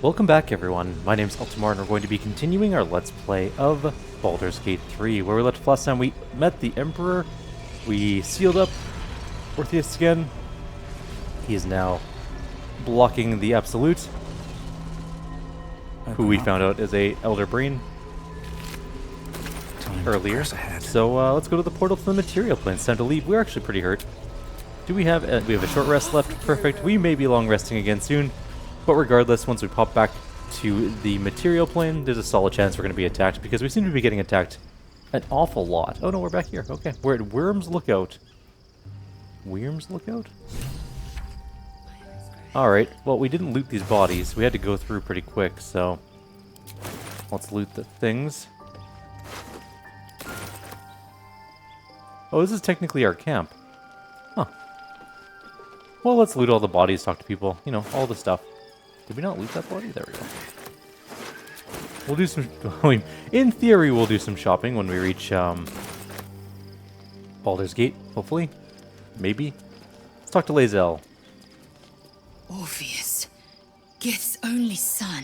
Welcome back everyone, my name's Eltimar and we're going to be continuing our Let's Play of Baldur's Gate 3, where we left last time. We met the Emperor, we sealed up Orpheus again. He is now blocking the Absolute, who we found out is a Elder Brain earlier. So let's go to the portal to the material plane. It's time to leave. We're actually pretty hurt. Do we have a short rest left? Perfect. We may be long resting again soon. But regardless, once we pop back to the material plane, there's a solid chance we're going to be attacked, because we seem to be getting attacked an awful lot. Oh no, we're back here. Okay, we're at Worm's Lookout. Worm's Lookout? Alright, well, we didn't loot these bodies. We had to go through pretty quick, so let's loot the things. Oh, this is technically our camp. Huh. Well, let's loot all the bodies, talk to people, you know, all the stuff. Did we not loot that body? There we go. We'll do some... I mean, in theory, we'll do some shopping when we reach, Baldur's Gate, hopefully. Maybe. Let's talk to Lae'zel. Orpheus, Gith's only son.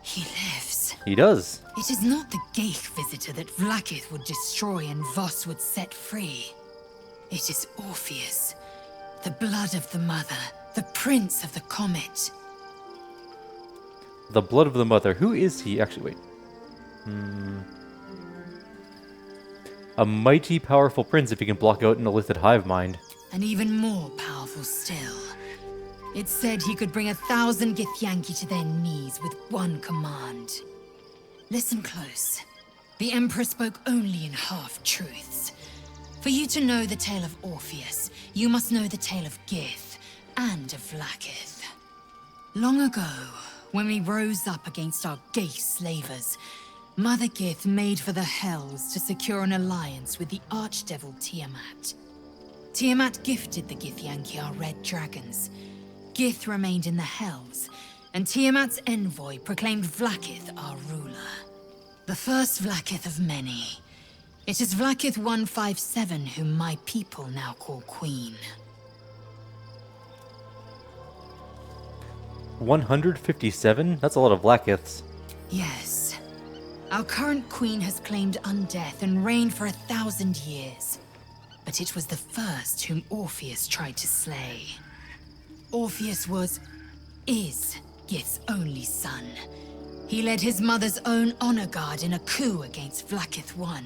He lives. He does. It is not the Geich visitor that Vlaakith would destroy and Voss would set free. It is Orpheus, the blood of the mother, the prince of the comet. The blood of the mother. Who is he? Actually, wait. A mighty powerful prince if he can block out an illithid hive mind. And even more powerful still. It said he could bring 1,000 Githyanki to their knees with one command. Listen close. The Emperor spoke only in half-truths. For you to know the tale of Orpheus, you must know the tale of Gith and of Vlaakith. Long ago, when we rose up against our Geich slavers, Mother Gith made for the Hells to secure an alliance with the Archdevil Tiamat. Tiamat gifted the Githyanki our red dragons. Gith remained in the Hells, and Tiamat's envoy proclaimed Vlaakith our ruler. The first Vlaakith of many. It is Vlaakith 157 whom my people now call Queen. 157? That's a lot of Vlaakiths. Yes. Our current queen has claimed undeath and reigned for 1,000 years. But it was the first whom Orpheus tried to slay. Orpheus is Gith's only son. He led his mother's own honor guard in a coup against Vlaakith I.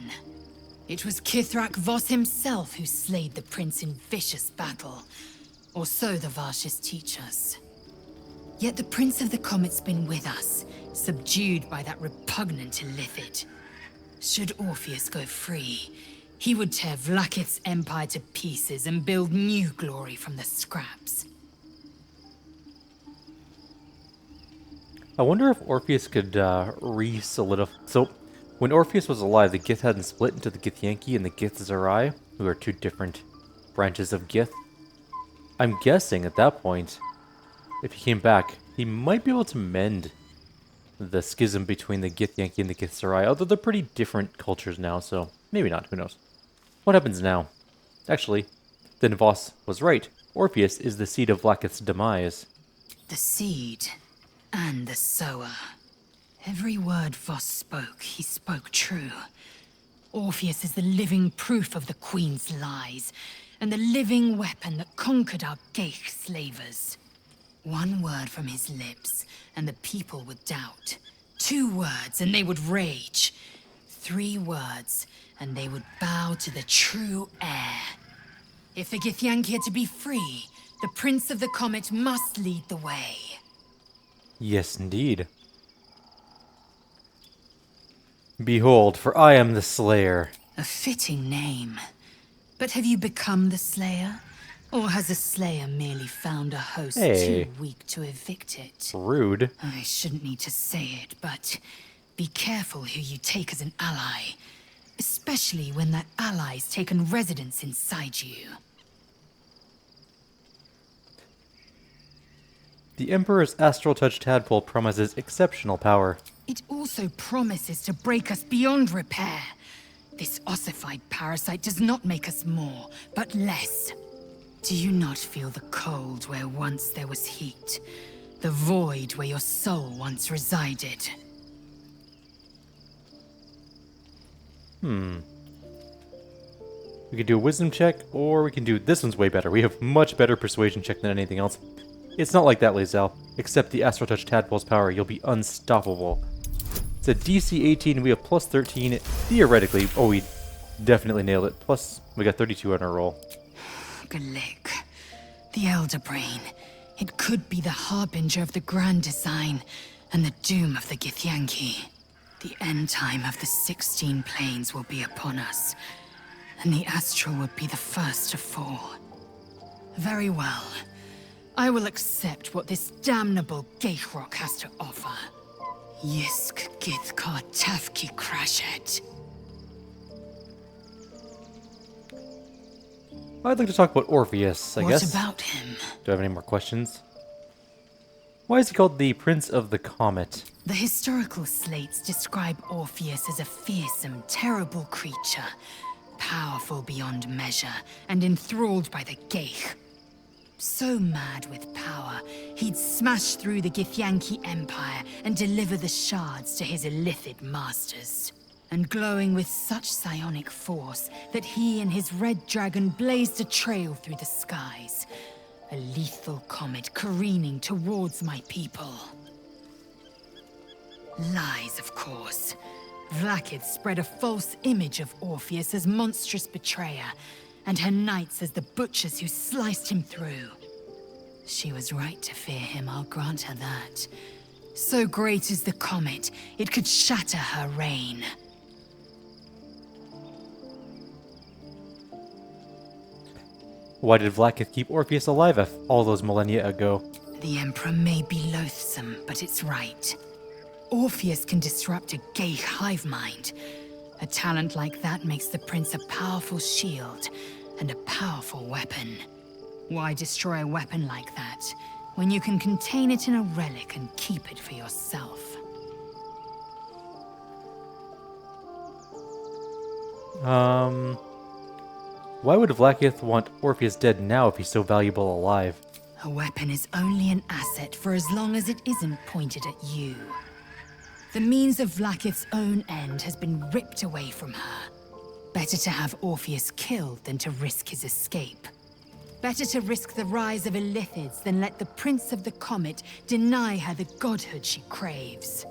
It was Kithrak Voss himself who slayed the prince in vicious battle. Or so the Varshis teach us. Yet the Prince of the Comet's been with us, subdued by that repugnant illithid. Should Orpheus go free, he would tear Vlaakith's empire to pieces and build new glory from the scraps. I wonder if Orpheus could re-solidify... So, when Orpheus was alive, the Gith hadn't split into the Githyanki and the Githzerai, who are two different branches of Gith. I'm guessing at that point, if he came back, he might be able to mend the schism between the Githyanki and the Githzerai, although they're pretty different cultures now, so maybe not, who knows. What happens now? Actually, then Voss was right. Orpheus is the seed of Vlaakith's demise. The seed and the sower. Every word Voss spoke, he spoke true. Orpheus is the living proof of the Queen's lies, and the living weapon that conquered our Geich slavers. One word from his lips, and the people would doubt. 2 words, and they would rage. 3 words, and they would bow to the true heir. If the Githyanki are to be free, the Prince of the Comet must lead the way. Yes, indeed. Behold, for I am the Slayer. A fitting name. But have you become the Slayer? Or has a Slayer merely found a host too weak to evict it? Rude. I shouldn't need to say it, but be careful who you take as an ally. Especially when that ally's taken residence inside you. The Emperor's Astral Touch Tadpole promises exceptional power. It also promises to break us beyond repair. This ossified parasite does not make us more, but less. Do you not feel the cold where once there was heat? The void where your soul once resided. We could do a wisdom check, or we can do... This one's way better. We have much better persuasion check than anything else. It's not like that, Lae'zel. Accept the Astral Touch Tadpole's power. You'll be unstoppable. It's a DC 18. We have plus 13. Theoretically... Oh, we definitely nailed it. Plus, we got 32 on our roll. Galik. The Elder Brain. It could be the harbinger of the grand design and the doom of the Githyanki. The end time of the 16 planes will be upon us, and the Astral would be the first to fall. Very well. I will accept what this damnable Geichrok has to offer. Yisk Githkar Tafki Crashet. I'd like to talk about Orpheus, I guess. What about him? Do I have any more questions? Why is he called the Prince of the Comet? The historical slates describe Orpheus as a fearsome, terrible creature, powerful beyond measure, and enthralled by the Geich. So mad with power, he'd smash through the Githyanki Empire and deliver the shards to his illithid masters. And glowing with such psionic force that he and his red dragon blazed a trail through the skies. A lethal comet careening towards my people. Lies, of course. Vlaakith spread a false image of Orpheus as monstrous betrayer, and her knights as the butchers who sliced him through. She was right to fear him, I'll grant her that. So great is the comet, it could shatter her reign. Why did Vlaakith keep Orpheus alive all those millennia ago? The Emperor may be loathsome, but it's right. Orpheus can disrupt a Geich hive mind. A talent like that makes the Prince a powerful shield and a powerful weapon. Why destroy a weapon like that when you can contain it in a relic and keep it for yourself? Why would Vlaakith want Orpheus dead now if he's so valuable alive? A weapon is only an asset for as long as it isn't pointed at you. The means of Vlaakith's own end has been ripped away from her. Better to have Orpheus killed than to risk his escape. Better to risk the rise of illithids than let the Prince of the Comet deny her the godhood she craves.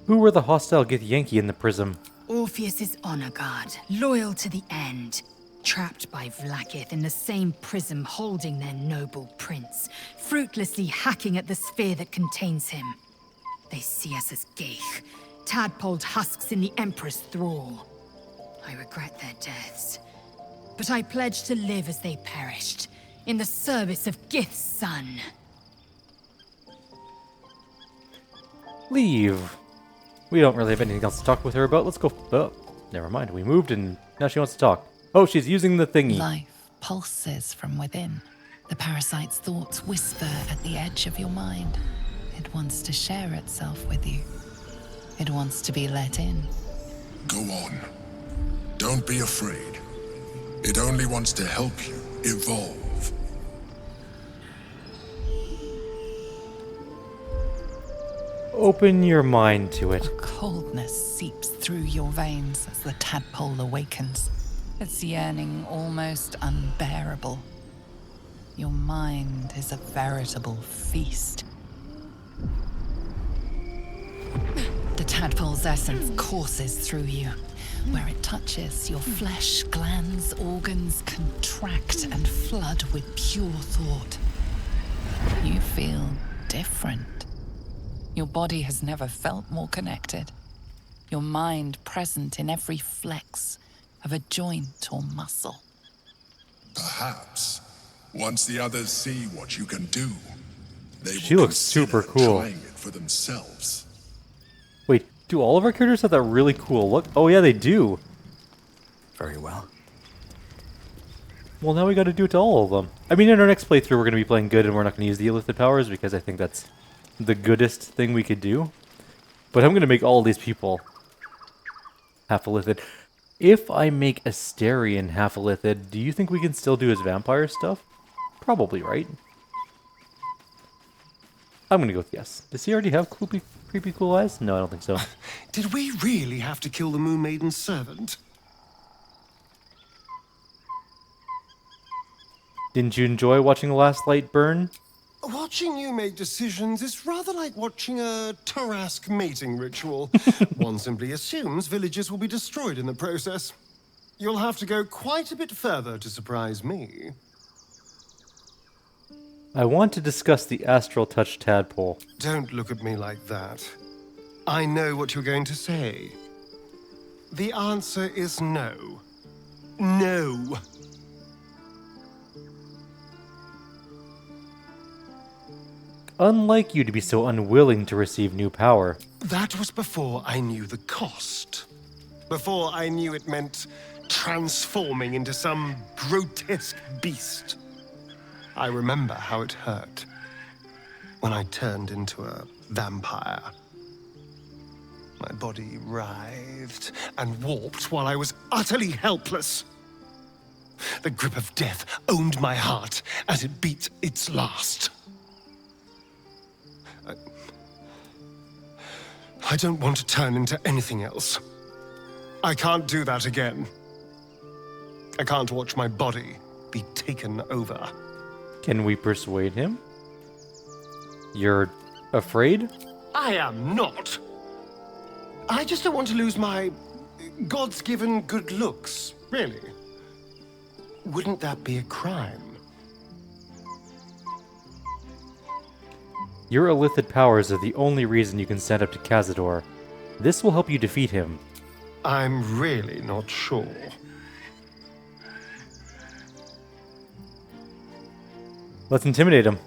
Who were the hostile Githyanki in the prism? Orpheus's honor guard, loyal to the end. Trapped by Vlaakith in the same prism holding their noble prince, fruitlessly hacking at the sphere that contains him. They see us as Geich, tadpoled husks in the Emperor's thrall. I regret their deaths, but I pledge to live as they perished, in the service of Gith's son. Leave. We don't really have anything else to talk with her about. Let's go. Oh, never mind. We moved and now she wants to talk. Oh, she's using the thingy. Life pulses from within. The parasite's thoughts whisper at the edge of your mind. It wants to share itself with you. It wants to be let in. Go on. Don't be afraid. It only wants to help you evolve. Open your mind to it. A coldness seeps through your veins as the tadpole awakens. Its yearning almost unbearable. Your mind is a veritable feast. The tadpole's essence courses through you. Where it touches, your flesh, glands, organs contract and flood with pure thought. You feel different. Your body has never felt more connected. Your mind present in every flex of a joint or muscle. Perhaps, once the others see what you can do, they She will looks super consider cool. trying it for themselves. Wait, do all of our characters have that really cool look? Oh yeah, they do. Very well. Well, now we gotta do it to all of them. I mean, in our next playthrough, we're gonna be playing good and we're not gonna use the illithid powers because I think that's the goodest thing we could do. But I'm gonna make all these people half illithid. If I make Asterion half illithid, do you think we can still do his vampire stuff? probably right. I'm gonna go with yes. Does he already have creepy cool eyes? No, I don't think so. Did we really have to kill the Moon Maiden's servant? Didn't you enjoy watching the last light burn? Watching you make decisions is rather like watching a Tarask mating ritual. One simply assumes villages will be destroyed in the process. You'll have to go quite a bit further to surprise me. I want to discuss the astral touch tadpole. Don't look at me like that. I know what you're going to say. The answer is no. No. Unlike you to be so unwilling to receive new power. That was before I knew the cost. Before I knew it meant transforming into some grotesque beast. I remember how it hurt when I turned into a vampire. My body writhed and warped while I was utterly helpless. The grip of death owned my heart as it beat its last. I don't want to turn into anything else. I can't do that again. I can't watch my body be taken over. Can we persuade him? You're afraid? I am not. I just don't want to lose my God's given good looks, really. Wouldn't that be a crime? Your illithid powers are the only reason you can stand up to Cazador. This will help you defeat him. I'm really not sure. Let's intimidate him.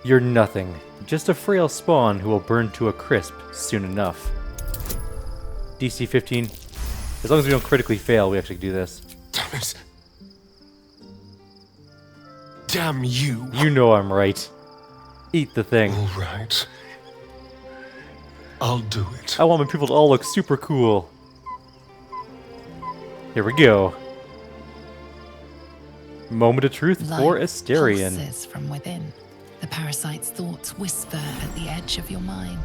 You're nothing. Just a frail spawn who will burn to a crisp soon enough. DC 15. As long as we don't critically fail, we actually do this. Damn it. Damn you. You know I'm right. Eat the thing. All right. I'll do it. I want my people to all look super cool. Here we go. Moment of truth for Life Asterion. pulses from within. The parasite's thoughts whisper at the edge of your mind.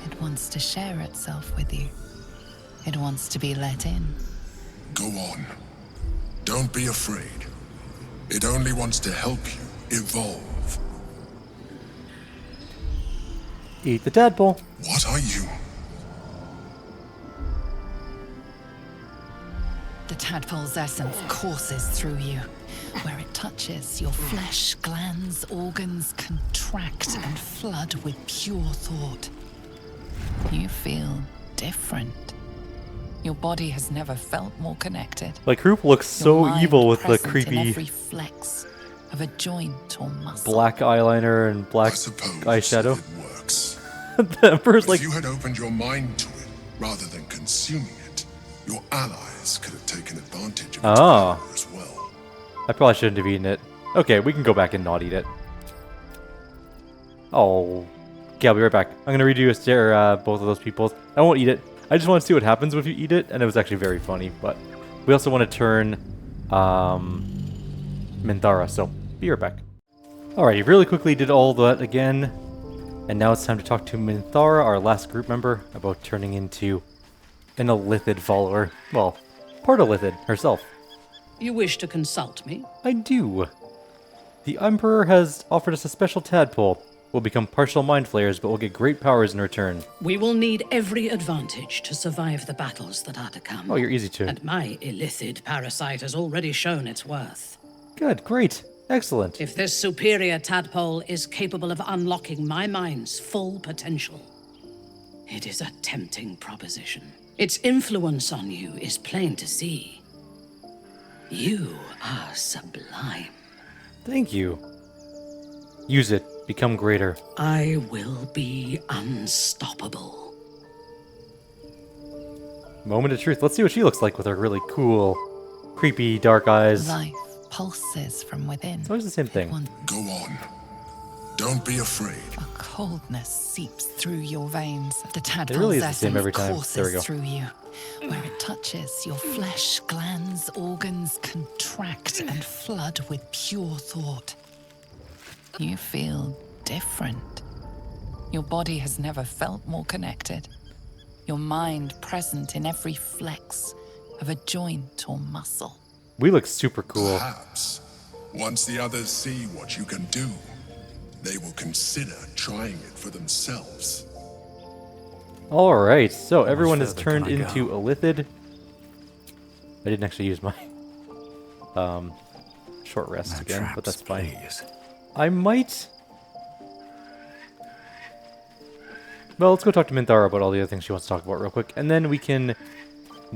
It wants to share itself with you. It wants to be let in. Go on. Don't be afraid. It only wants to help you evolve. Eat the tadpole. What are you? The tadpole's essence courses through you. Where it touches, your flesh, glands, organs contract and flood with pure thought. You feel different. Your body has never felt more connected. Like, Roop looks Your so mind evil with the present in creepy every flex of a joint or muscle. black eyeliner and black I suppose eyeshadow. it works. The Emperor's But like, if you had opened your mind to it, rather than consuming it, your allies could have taken advantage of its Ah. power as well. I probably shouldn't have eaten it. Okay, we can go back and not eat it. Oh. Okay, I'll be right back. I'm gonna redo both of those people's. I won't eat it. I just want to see what happens if you eat it, and it was actually very funny. But we also want to turn Minthara, so be right back. Alrighty, really quickly did all that again, and now it's time to talk to Minthara, our last group member, about turning into an illithid follower. Well, part illithid herself. You wish to consult me? I do. The Emperor has offered us a special tadpole. We'll become partial mind flayers, but we'll get great powers in return. We will need every advantage to survive the battles that are to come. Oh, you're easy to. And my illithid parasite has already shown its worth. Good, great, excellent. If this superior tadpole is capable of unlocking my mind's full potential, it is a tempting proposition. Its influence on you is plain to see. You are sublime. Thank you. Use it. Become greater. I will be unstoppable. Moment of truth. Let's see what she looks like with her really cool, creepy, dark eyes. Life pulses from within. It's always the same thing. One Go on. Don't be afraid. A coldness seeps through your veins. The tadpole's really is the same essence every time. There we courses go. through you. Where it touches, your flesh, glands, organs contract and flood with pure thought. You feel different. Your body has never felt more connected. Your mind present in every flex of a joint or muscle. We look super cool. Perhaps, once the others see what you can do, they will consider trying it for themselves. Alright, so everyone is further turned can I into go? a lithid. I didn't actually use my short rest My again, but traps, that's fine. please. I might... Well, let's go talk to Minthara about all the other things she wants to talk about real quick, and then we can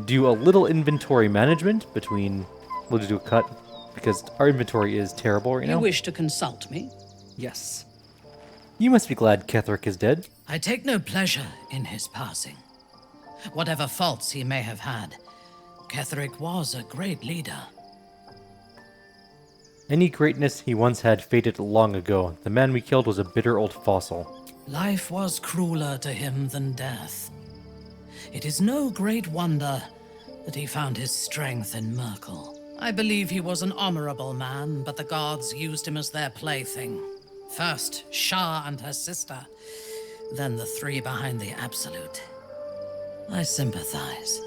do a little inventory management between... We'll just do a cut, because our inventory is terrible right You now. wish to consult me? Yes. You must be glad Ketherick is dead. I take no pleasure in his passing. Whatever faults he may have had, Ketherick was a great leader. Any greatness he once had faded long ago. The man we killed was a bitter old fossil. Life was crueler to him than death. It is no great wonder that he found his strength in Merkel. I believe he was an honorable man, but the gods used him as their plaything. First, Shah and her sister, then the three behind the Absolute. I sympathize.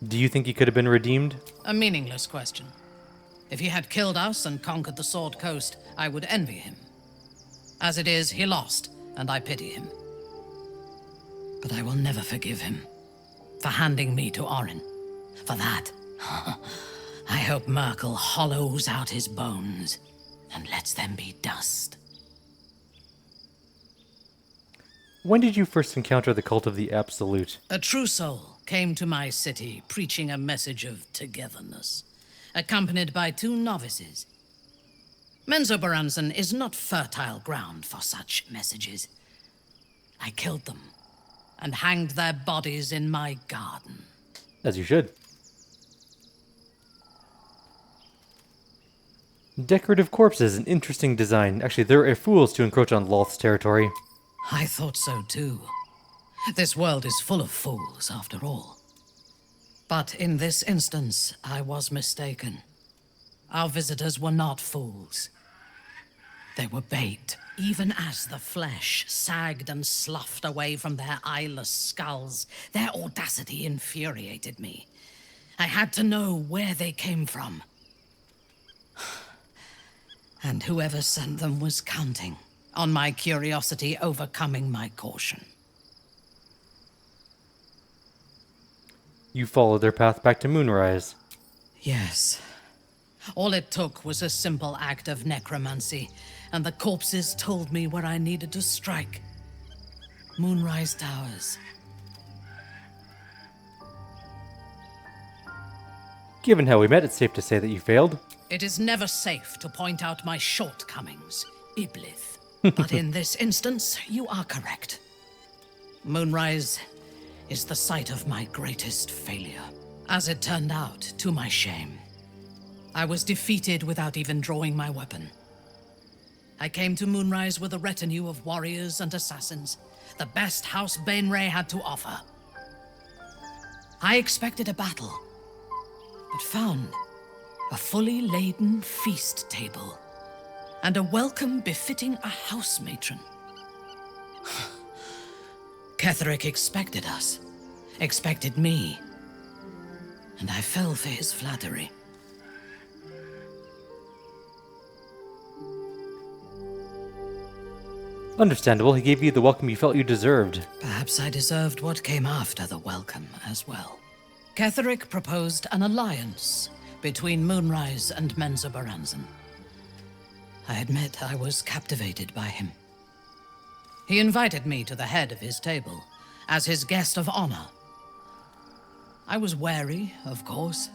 Do you think he could have been redeemed? A meaningless question. If he had killed us and conquered the Sword Coast, I would envy him. As it is, he lost, and I pity him. But I will never forgive him for handing me to Orin. For that, I hope Merkel hollows out his bones and lets them be dust. When did you first encounter the cult of the Absolute? A true soul came to my city preaching a message of togetherness, accompanied by 2 novices. Menzoberranzan is not fertile ground for such messages. I killed them and hanged their bodies in my garden. As you should. Decorative corpses, an interesting design. Actually, there are fools to encroach on Loth's territory. I thought so too. This world is full of fools, after all. But in this instance, I was mistaken. Our visitors were not fools. They were bait, even as the flesh sagged and sloughed away from their eyeless skulls. Their audacity infuriated me. I had to know where they came from. And whoever sent them was counting on my curiosity overcoming my caution. You followed their path back to Moonrise. Yes. All it took was a simple act of necromancy, and the corpses told me where I needed to strike. Moonrise Towers. Given how we met, it's safe to say that you failed. It is never safe to point out my shortcomings, Iblith. But in this instance, you are correct. Moonrise is the site of my greatest failure. As it turned out, to my shame, I was defeated without even drawing my weapon. I came to Moonrise with a retinue of warriors and assassins, the best House Bainray had to offer. I expected a battle, but found a fully laden feast table and a welcome befitting a house matron. Ketherick expected us, expected me, and I fell for his flattery. Understandable, he gave you the welcome you felt you deserved. Perhaps I deserved what came after the welcome as well. Ketherick proposed an alliance between Moonrise and Menzoberranzan. I admit I was captivated by him. He invited me to the head of his table as his guest of honor. I was wary, of course.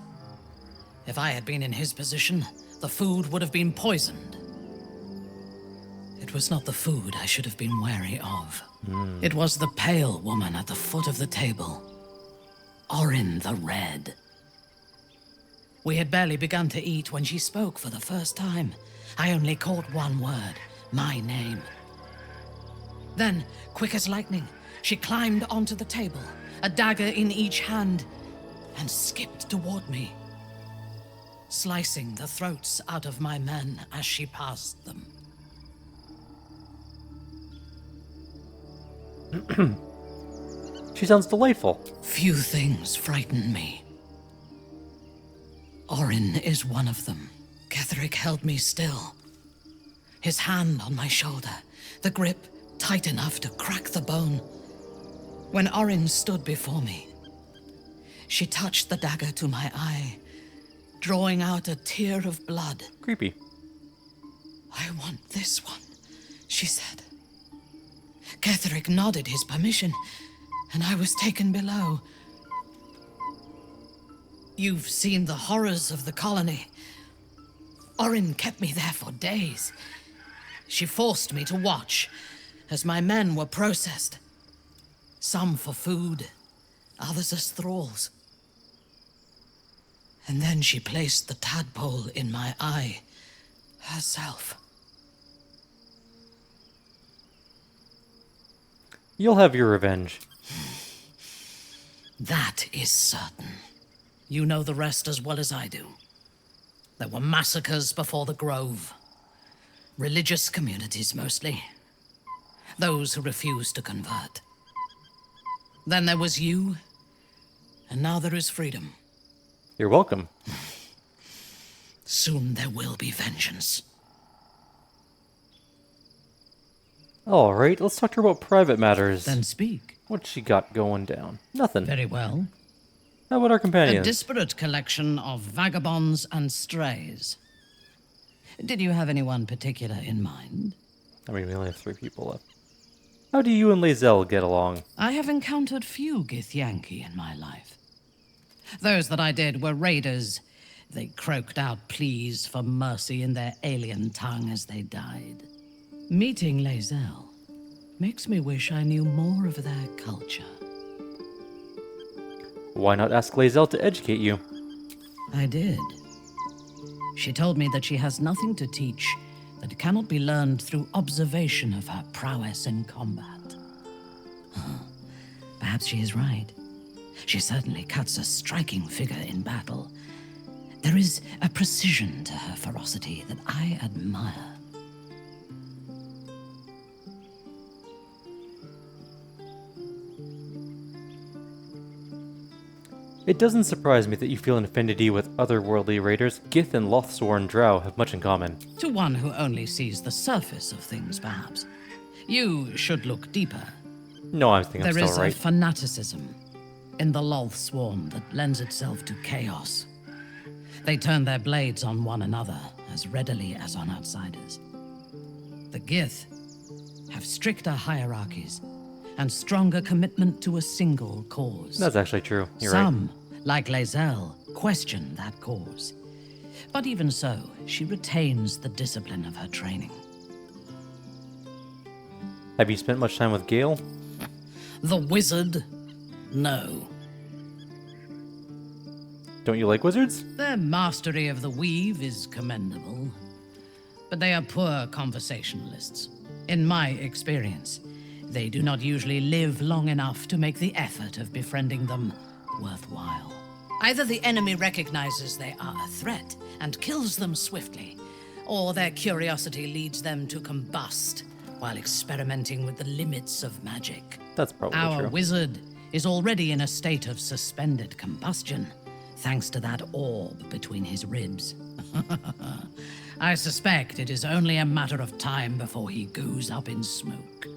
If I had been in his position, the food would have been poisoned. It was not the food I should have been wary of. It was the pale woman at the foot of the table. Orin the Red. We had barely begun to eat when she spoke for the first time. I only caught one word, my name. Then, quick as lightning, she climbed onto the table, a dagger in each hand, and skipped toward me, slicing the throats out of my men as she passed them. She sounds delightful. Few things frighten me. Orin is one of them. Ketherick held me still, his hand on my shoulder, the grip tight enough to crack the bone. When Orin stood before me, she touched the dagger to my eye, drawing out a tear of blood. Creepy. I want this one, she said. Ketherick nodded his permission, and I was taken below. You've seen the horrors of the colony. Orin kept me there for days. She forced me to watch as my men were processed. Some for food, others as thralls. And then she placed the tadpole in my eye herself. You'll have your revenge. That is certain. You know the rest as well as I do. There were massacres before the Grove. Religious communities, mostly. Those who refused to convert. Then there was you, and now there is freedom. You're welcome. Soon there will be vengeance. Alright, let's talk to her about private matters. Then speak. What's she got going down? Nothing. Very well. How about our A companions? disparate collection of vagabonds and strays. Did you have anyone particular in mind? I mean, we only have 3 people left. How do you and Lae'zel get along? I have encountered few Githyanki in my life. Those that I did were raiders. They croaked out pleas for mercy in their alien tongue as they died. Meeting Lae'zel makes me wish I knew more of their culture. Why not ask Lae'zel to educate you? I did. She told me that she has nothing to teach that cannot be learned through observation of her prowess in combat. Perhaps she is right. She certainly cuts a striking figure in battle. There is a precision to her ferocity that I admire. It doesn't surprise me that you feel an affinity with otherworldly raiders. Gith and Lothsworn Drow have much in common. To one who only sees the surface of things, perhaps. You should look deeper. No, I think I'm There still is right. a fanaticism in the Lothsworn that lends itself to chaos. They turn their blades on one another as readily as on outsiders. The Gith have stricter hierarchies and stronger commitment to a single cause. That's actually true. You're right. Some, like Lae'zel, question that cause. But even so, she retains the discipline of her training. Have you spent much time with Gale? The wizard? No. Don't you like wizards? Their mastery of the weave is commendable, but they are poor conversationalists. In my experience, they do not usually live long enough to make the effort of befriending them worthwhile. Either the enemy recognizes they are a threat and kills them swiftly, or their curiosity leads them to combust while experimenting with the limits of magic. That's probably Our true. wizard is already in a state of suspended combustion, thanks to that orb between his ribs. I suspect it is only a matter of time before he goes up in smoke.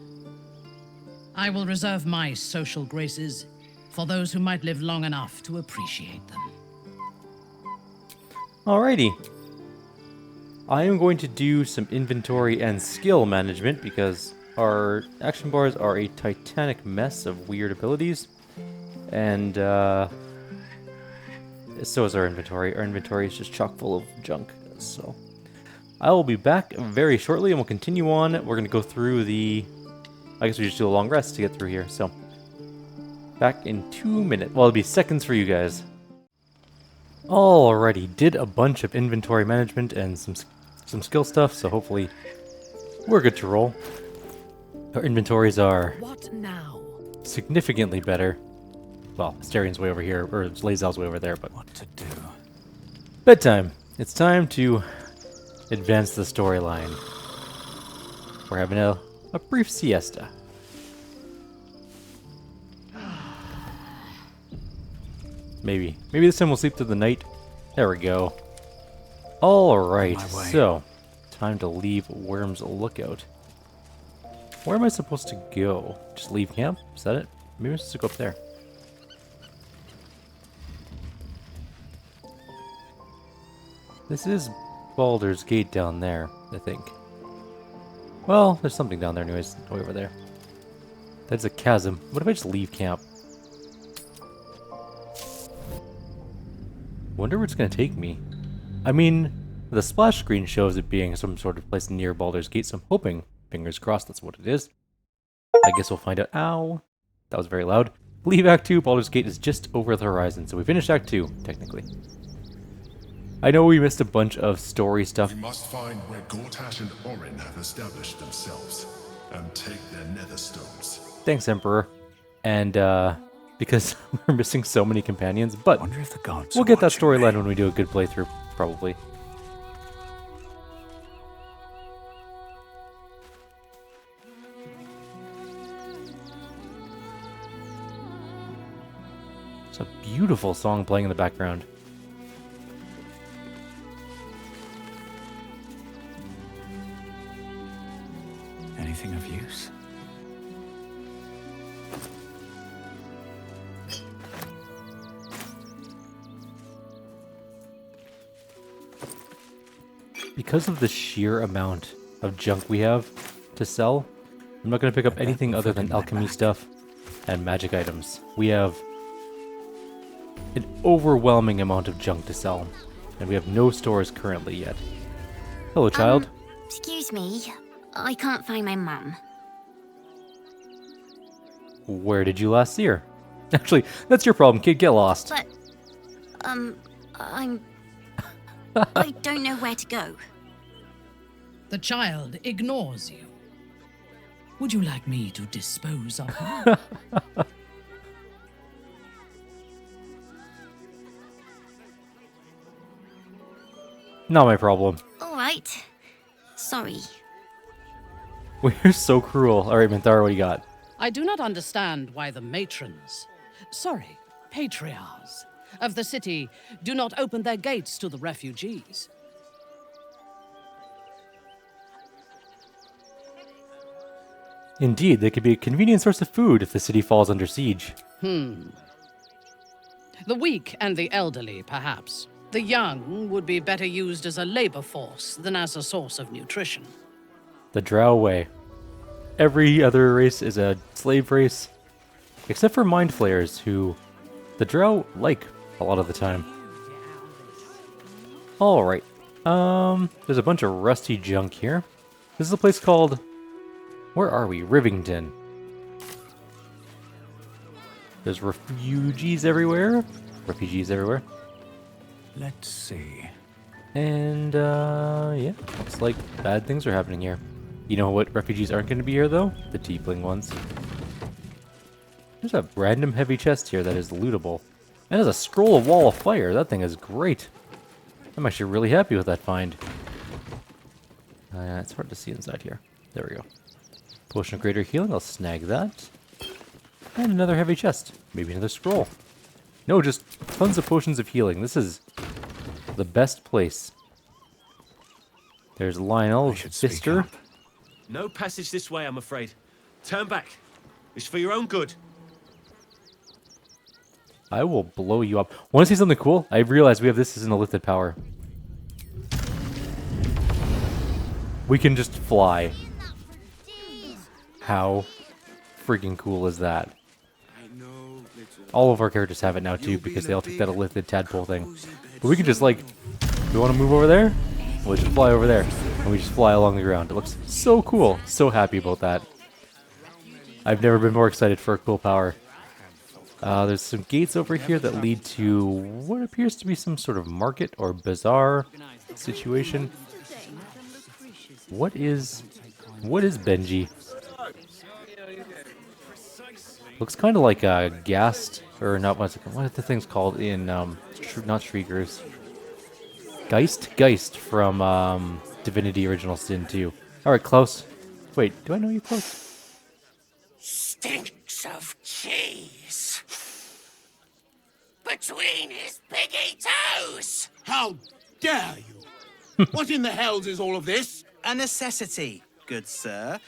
I will reserve my social graces for those who might live long enough to appreciate them. Alrighty. I am going to do some inventory and skill management because our action bars are a titanic mess of weird abilities. And so is our inventory. Our inventory is just chock full of junk. So I will be back very shortly and we'll continue on. We're going to go through the... I guess we just do a long rest to get through here. So back in 2 minutes. Well, it'll be seconds for you guys. Alrighty, did a bunch of inventory management and some skill stuff, so hopefully we're good to roll. Our inventories are What now? significantly better. Well, Asterian's way over here, or Lazal's way over there, but What to do? bedtime. It's time to advance the storyline. We're having a brief siesta. Maybe this time we'll sleep through the night. There we go. Alright, On my way. so time to leave Worm's Lookout. Where am I supposed to go? Just leave camp? Is that it? Maybe I'm supposed to go up there. This is Baldur's Gate down there, I think. Well, there's something down there anyways, way over there. That's a chasm. What if I just leave camp? Wonder where it's gonna take me. I mean, the splash screen shows it being some sort of place near Baldur's Gate, so I'm hoping, fingers crossed, that's what it is. I guess we'll find out. Ow! That was very loud. Leave Act 2, Baldur's Gate is just over the horizon, so we finished Act 2, technically. I know we missed a bunch of story stuff. We must find where Gortash and Orin have established themselves and take their nether stones. Thanks, Emperor. And, because we're missing so many companions, but Wonder if the gods we'll are get that watching storyline me. when we do a good playthrough, probably. It's a beautiful song playing in the background. Anything of use? Because of the sheer amount of junk we have to sell, I'm not going to pick up anything other than alchemy stuff and magic items. We have an overwhelming amount of junk to sell, and we have no stores currently yet. Hello, child. Excuse me, I can't find my mum. Where did you last see her? Actually, that's your problem, kid. Get lost. But, I don't know where to go. The child ignores you. Would you like me to dispose of her? Not my problem. Alright. Sorry. We're so cruel. Alright, Minthara, what do you got? I do not understand why the matrons, sorry, patriarchs of the city do not open their gates to the refugees. Indeed, they could be a convenient source of food if the city falls under siege. The weak and the elderly, perhaps. The young would be better used as a labor force than as a source of nutrition. The Drow way. Every other race is a slave race, except for Mind Flayers, who the Drow like a lot of the time. Alright. There's a bunch of rusty junk here. This is a place called... Where are we? Rivington. There's refugees everywhere. Refugees everywhere. Let's see. And, yeah. Looks like bad things are happening here. You know what refugees aren't going to be here, though? The tiefling ones. There's a random heavy chest here that is lootable. And there's a scroll of Wall of Fire. That thing is great. I'm actually really happy with that find. It's hard to see inside here. There we go. Potion of Greater Healing. I'll snag that. And another heavy chest. Maybe another scroll. No, just tons of potions of healing. This is the best place. There's Lionel, I should speak Fister. up. No passage this way, I'm afraid. Turn back. It's for your own good. I will blow you up. Want to see something cool? I realized we have this as an lifted power. We can just fly. How freaking cool is that? All of our characters have it now too, because they all took that lifted tadpole thing. But we can just like, we want to move over there? We'll just fly over there. And we just fly along the ground. It looks so cool. So happy about that. I've never been more excited for a cool power. There's some gates over here that lead to what appears to be some sort of market or bazaar situation. What is Benji? Looks kind of like a Ghast, or not, what are the things called in, not Shriekers. Geist from, Divinity Original Sin 2. Alright, Klaus. Wait, do I know you, Klaus? Stinks of cheese between his piggy toes! How dare you! What in the hells is all of this? A necessity, good sir.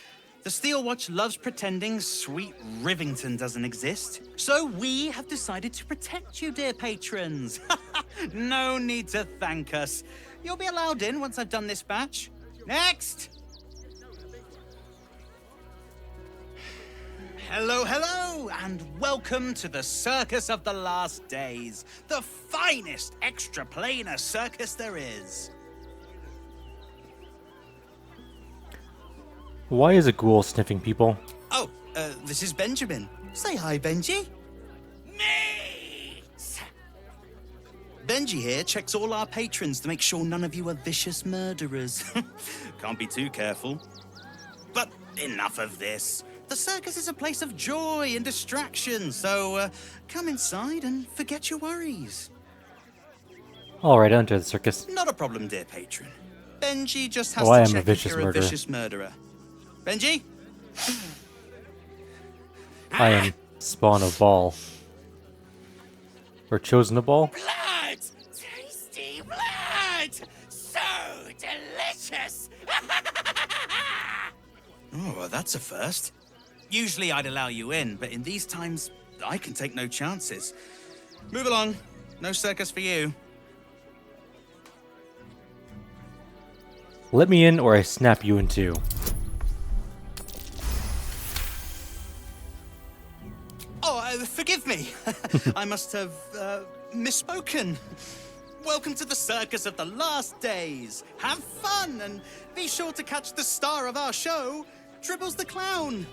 The Steel Watch loves pretending sweet Rivington doesn't exist. So we have decided to protect you, dear patrons. No need to thank us. You'll be allowed in once I've done this batch. Next! Hello, hello, and welcome to the Circus of the Last Days, the finest extra-planar circus there is. Why is a ghoul sniffing people? Oh, this is Benjamin. Say hi, Benji. Meat! Benji here checks all our patrons to make sure none of you are vicious murderers. Can't be too careful. But enough of this. The circus is a place of joy and distraction, so come inside and forget your worries. Alright, enter the circus. Not a problem, dear patron. Benji just has I to am a check if vicious you're a murderer. vicious murderer. Benji? I am spawn of Ball. Or chosen of Ball? Blood! Tasty blood! So delicious! Oh, well, that's a first. Usually I'd allow you in, but in these times, I can take no chances. Move along. No circus for you. Let me in or I snap you in two. Oh, forgive me. I must have misspoken. Welcome to the Circus of the Last Days. Have fun and be sure to catch the star of our show, Dribbles the Clown.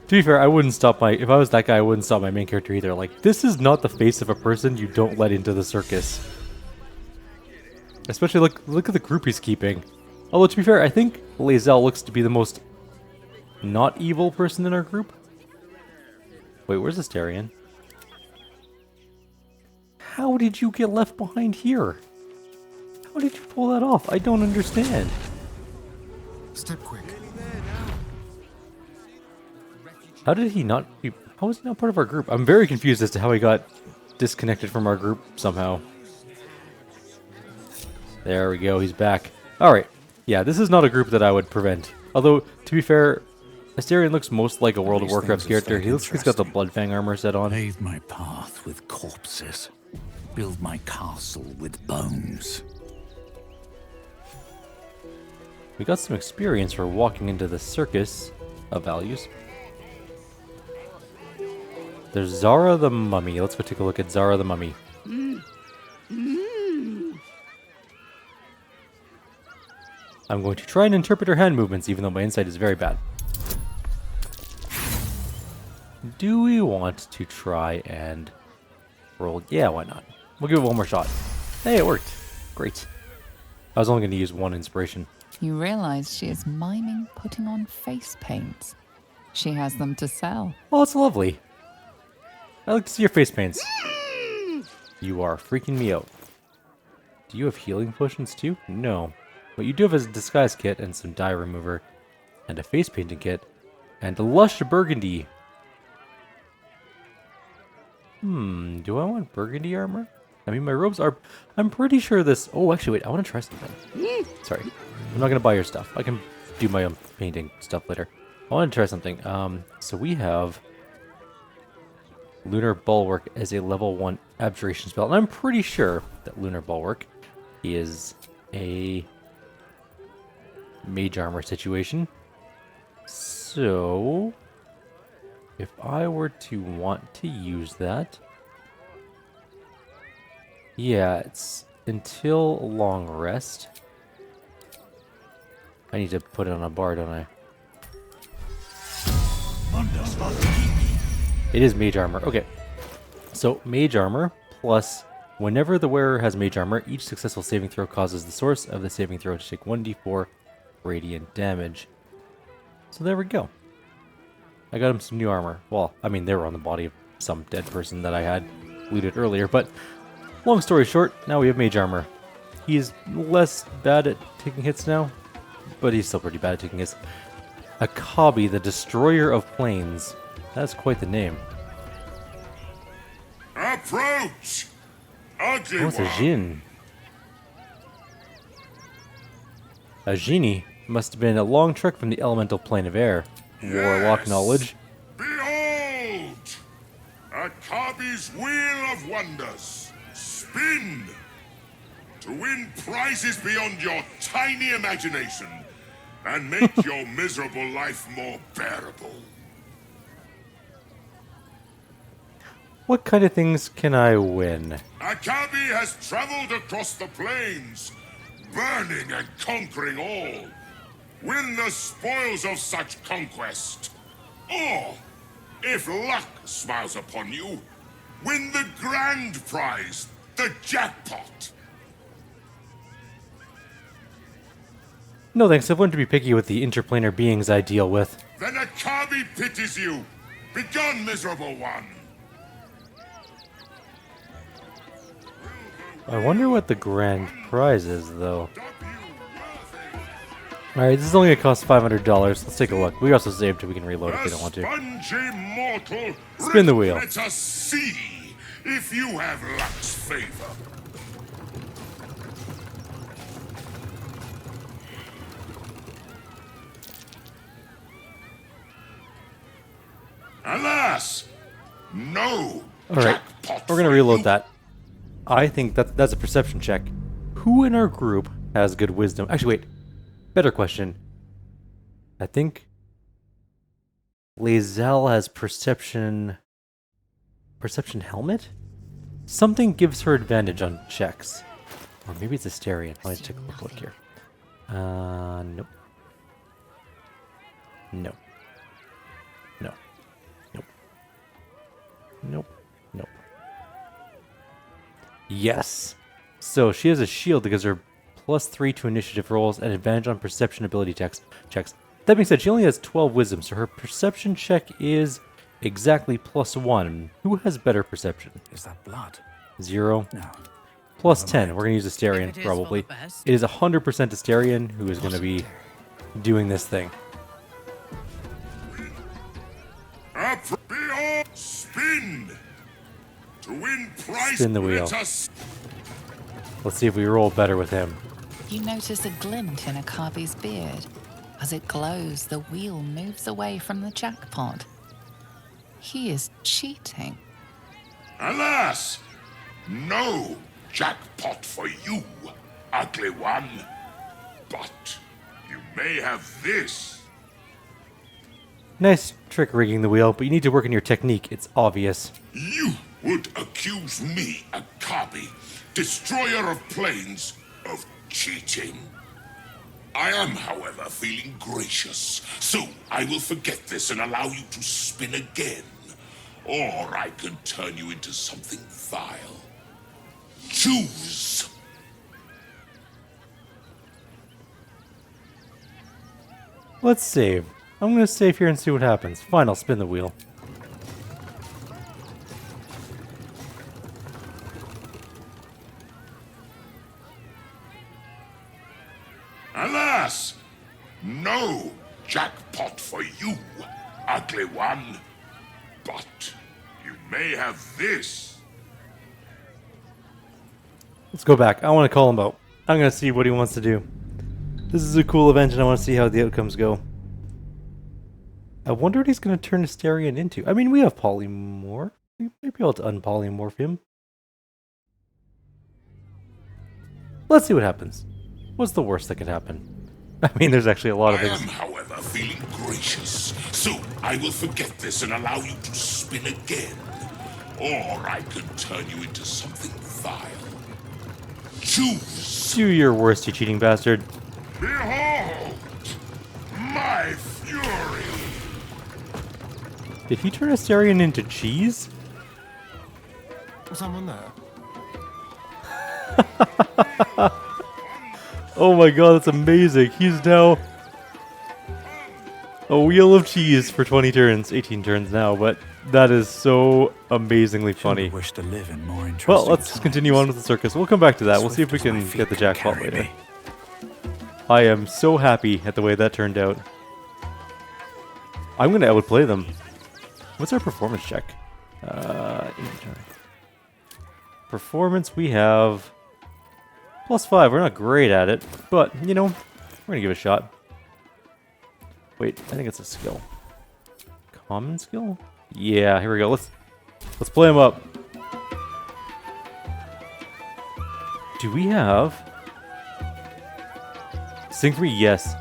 To be fair, I wouldn't stop my... If I was that guy, I wouldn't stop my main character either. Like, this is not the face of a person you don't let into the circus. Especially, look at the group he's keeping. Although, to be fair, I think Lae'zel looks to be the most not evil person in our group. Wait, where's Astarion? How did you get left behind here? How did you pull that off? I don't understand. Step quick. How did he not be... How was he not part of our group? I'm very confused as to how he got disconnected from our group somehow. There we go, he's back. Alright, yeah, this is not a group that I would prevent. Although, to be fair, Astarion looks most like a World of Warcraft character. He looks like he's got the Bloodfang armor set on. Pave my path with corpses. Build my castle with bones. We got some experience for walking into the circus of values. There's Zara the Mummy. Let's go take a look at Zara the Mummy. I'm going to try and interpret her hand movements, even though my insight is very bad. Do we want to try and roll? Yeah, why not? We'll give it one more shot. Hey, it worked. Great. I was only going to use one inspiration. You realize she is miming putting on face paints. She has them to sell. Oh, it's lovely. I like to see your face paints. You are freaking me out. Do you have healing potions too? No. What you do have is a disguise kit and some dye remover, and a face painting kit, and a lush burgundy. Do I want burgundy armor? I mean, my robes are... I'm pretty sure this... Oh, actually, wait, I want to try something. Sorry. I'm not going to buy your stuff. I can do my own painting stuff later. I want to try something. So we have Lunar Bulwark as a level 1 abjuration spell. And I'm pretty sure that Lunar Bulwark is a mage armor situation. So if I were to want to use that... Yeah, it's until long rest. I need to put it on a bar, don't I? It is mage armor. Okay. So, mage armor plus whenever the wearer has mage armor, each successful saving throw causes the source of the saving throw to take 1d4 radiant damage. So there we go. I got him some new armor. Well, I mean, they were on the body of some dead person that I had looted earlier, but long story short, now we have mage armor. He's less bad at taking hits now, but he's still pretty bad at taking hits. Akabi, the Destroyer of Plains. That's quite the name. Approach! Ugly What's a one. Jin? A genie must have been a long trek from the elemental plane of air. Warlock Yes. knowledge. Behold! Akabi's Wheel of Wonders. Spin! To win prizes beyond your tiny imagination and make your miserable life more bearable. What kind of things can I win? Akabi has traveled across the plains, burning and conquering all. Win the spoils of such conquest. Or, if luck smiles upon you, win the grand prize, the jackpot. No thanks, I've learned to be picky with the interplanar beings I deal with. Then Akabi pities you. Begone, miserable one. I wonder what the grand prize is, though. Alright, this is only gonna cost $500. Let's take a look. We also saved, we can reload if we don't want to. Spongy mortal. Spin the wheel. Let us see if you have luck's favor. Alas, no. Alright, jackpot we're gonna for reload you. that. I think that's a perception check. Who in our group has good wisdom? Actually, wait. Better question. I think Lae'zel has perception... Perception helmet? Something gives her advantage on checks. Or maybe it's Asterion. Let me take a quick look here. Nope. No. No. Nope. Nope. Nope. Yes. So she has a shield that gives her +3 to initiative rolls and advantage on perception ability checks. That being said, she only has 12 wisdom, so her perception check is exactly +1. Who has better perception? Is that blood? 0. No. +10. We're going to use Asterion, If it is probably. for the best. It is 100% Asterion who is going to be doing this thing. Behold, spin. To win prize. Spin the wheel. Let us Let's see if we roll better with him. You notice a glint in Akabi's beard. As it glows, the wheel moves away from the jackpot. He is cheating. Alas, no jackpot for you, ugly one. But you may have this. Nice trick rigging the wheel, but you need to work on your technique. It's obvious. You would accuse me, Akabi, destroyer of plains, of cheating. I am, however, feeling gracious, so I will forget this and allow you to spin again. Or I can turn you into something vile. Choose. Let's save. I'm going to save here and see what happens. Fine, I'll spin the wheel. Alas, no jackpot for you, ugly one. But you may have this. Let's go back. I want to call him out. I'm going to see what he wants to do. This is a cool event, and I want to see how the outcomes go. I wonder what he's going to turn Asterion into. I mean, we have polymorph. We might be able to unpolymorph him. Let's see what happens. What's the worst that could happen? I mean, there's actually a lot of I things. am, however, feeling gracious, so I will forget this and allow you to spin again. Or I can turn you into something vile. Choose. Do your worst, you cheating bastard. Behold, my fury. Did he turn Astarion into cheese? Was someone there? Oh my god, that's amazing. He's now a wheel of cheese for 20 turns. 18 turns now, but that is so amazingly funny. Wish to live in more interesting Well, let's continue on with the circus. We'll come back to that. We'll see if we Swift as can my feet get the can jackpot carry later. me. I am so happy at the way that turned out. I'm going to outplay them. What's our performance check? Inventory. Performance, we have +5. We're not great at it, but, you know, we're going to give it a shot. Wait, I think it's a skill. Common skill? Yeah, here we go. Let's play them up. Do we have... Sing 3? Yes.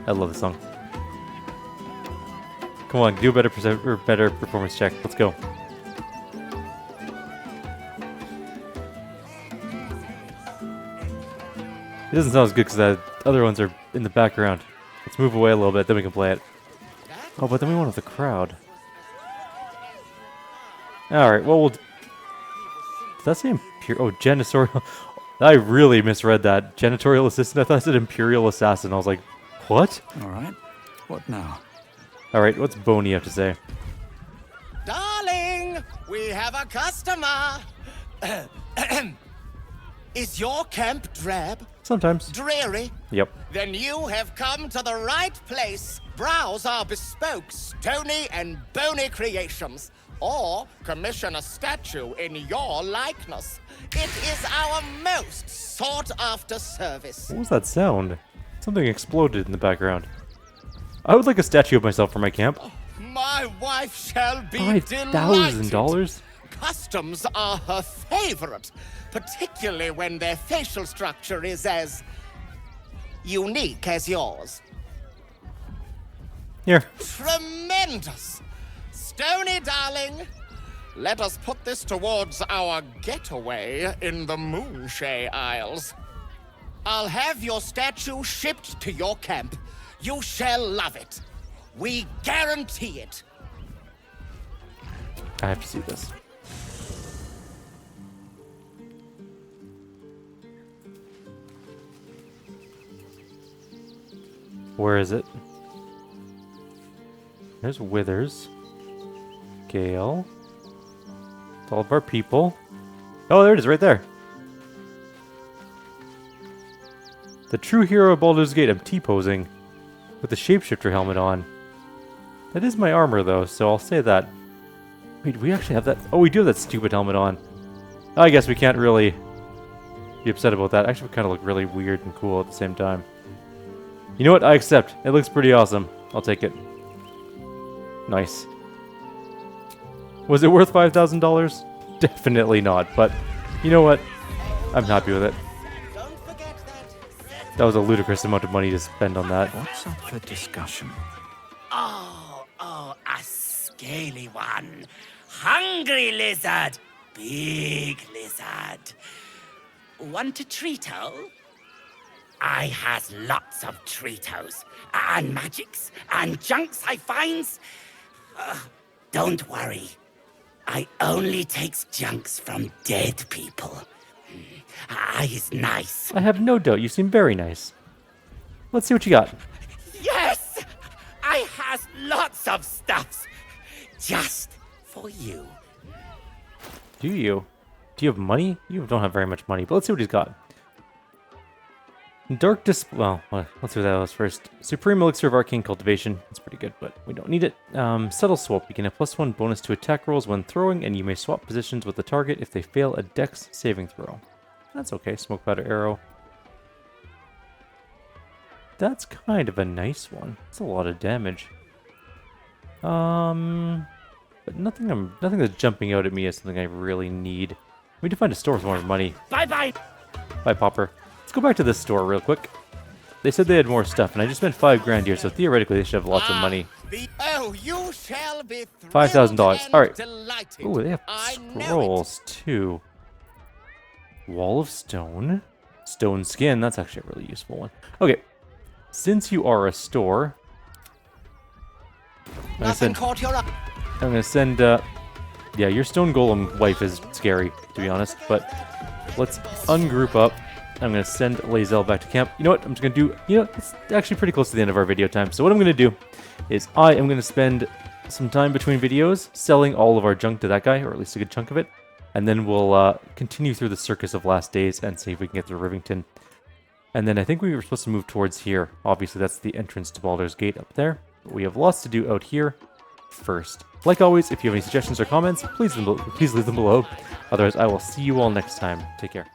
I love this song. Come on, do a better performance check. Let's go. It doesn't sound as good because the other ones are in the background. Let's move away a little bit, then we can play it. Oh, but then we want the crowd. Alright, well, Does that say Imperial? Oh, Janitorial. I really misread that. Janitorial Assistant? I thought it said Imperial Assassin. I was like, what? Alright, what now? Alright, what's Boney have to say? Darling, we have a customer. Is your camp drab? Sometimes. Dreary? Yep. Then you have come to the right place. Browse our bespoke, stony and bony creations. Or commission a statue in your likeness. It is our most sought-after service. What was that sound? Something exploded in the background. I would like a statue of myself for my camp. My wife shall be delighted. $5,000? Customs are her favorite, particularly when their facial structure is as unique as yours. Here. Tremendous! Stony, darling, let us put this towards our getaway in the Moonshay Isles. I'll have your statue shipped to your camp. You shall love it. We guarantee it. I have to see this. Where is it? There's Withers. Gale. It's all of our people. Oh, there it is, right there. The true hero of Baldur's Gate. I'm T-posing with the shapeshifter helmet on. That is my armor, though, so I'll say that. Wait, do we actually have that? Oh, we do have that stupid helmet on. I guess we can't really be upset about that. Actually, we kind of look really weird and cool at the same time. You know what? I accept. It looks pretty awesome. I'll take it. Nice. Was it worth $5,000? Definitely not, but you know what? I'm happy with it. That was a ludicrous amount of money to spend on that. What's up for discussion? Oh, a scaly one. Hungry lizard. Big lizard. Want a treato? I has lots of treatos. And magics. And junks I finds. Don't worry. I only takes junks from dead people. I is nice. I have no doubt you seem very nice. Let's see what you got. Yes! I has lots of stuffs. Just for you. Do you? Do you have money? You don't have very much money, but let's see what he's got. Dark Well, let's do that first. Supreme Elixir of Arcane Cultivation. It's pretty good, but we don't need it. Subtle Swap. You can have +1 bonus to attack rolls when throwing, and you may swap positions with the target if they fail a Dex saving throw. That's okay. Smoke Powder Arrow. That's kind of a nice one. It's a lot of damage. But nothing that's jumping out at me is something I really need. We need to find a store with more money. Bye-bye. Bye, Popper. Let's go back to this store real quick. They said they had more stuff, and I just spent $5 grand here, so theoretically they should have lots of money. The Oh, you shall be $5,000. and All right. delighted. Oh, they have I know it. scrolls too. Wall of stone. Stone skin. That's actually a really useful one. Okay. Since you are a store, Nothing caught your eye. I'm gonna send. Yeah, your stone golem wife is scary, to be honest. But let's ungroup up. I'm gonna send Lae'zel back to camp. You know what? I'm just gonna do. You know, it's actually pretty close to the end of our video time. So what I'm gonna do is I am gonna spend some time between videos selling all of our junk to that guy, or at least a good chunk of it, and then we'll continue through the Circus of Last Days and see if we can get to Rivington. And then I think we were supposed to move towards here. Obviously, that's the entrance to Baldur's Gate up there. But we have lots to do out here first. Like always, if you have any suggestions or comments, please leave them below. Otherwise, I will see you all next time. Take care.